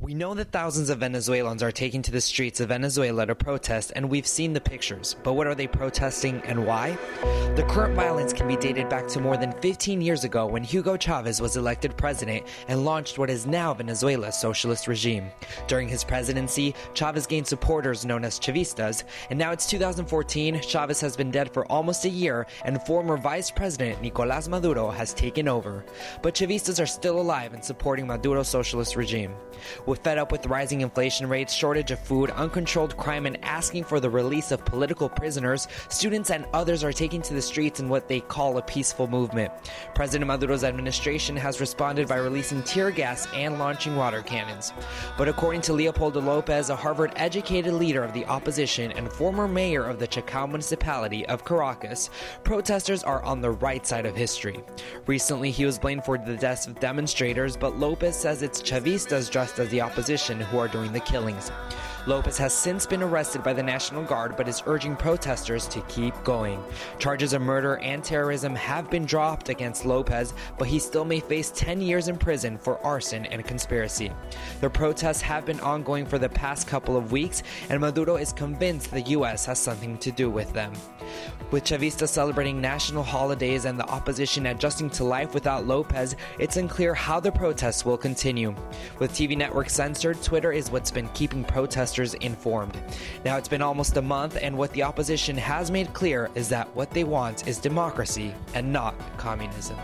We know that thousands of Venezuelans are taking to the streets of Venezuela to protest, and we've seen the pictures. But what are they protesting and why? The current violence can be dated back to more than 15 years ago when Hugo Chavez was elected president and launched what is now Venezuela's socialist regime. During his presidency, Chavez gained supporters known as Chavistas, and now it's 2014, Chavez has been dead for almost a year, and former Vice President Nicolás Maduro has taken over. But Chavistas are still alive and supporting Maduro's socialist regime. We're fed up with rising inflation rates, shortage of food, uncontrolled crime, and asking for the release of political prisoners, students and others are taking to the streets in what they call a peaceful movement. President Maduro's administration has responded by releasing tear gas and launching water cannons. But according to Leopoldo Lopez, a Harvard-educated leader of the opposition and former mayor of the Chacao municipality of Caracas, protesters are on the right side of history. Recently, he was blamed for the deaths of demonstrators, but Lopez says it's Chavistas dressed as the opposition who are doing the killings. Lopez has since been arrested by the National Guard but is urging protesters to keep going. Charges of murder and terrorism have been dropped against Lopez, but he still may face 10 years in prison for arson and conspiracy. The protests have been ongoing for the past couple of weeks, and Maduro is convinced the U.S. has something to do with them. With Chavistas celebrating national holidays and the opposition adjusting to life without Lopez, it's unclear how the protests will continue. With TV networks censored, Twitter is what's been keeping protesters informed. Now it's been almost a month, and what the opposition has made clear is that what they want is democracy and not communism.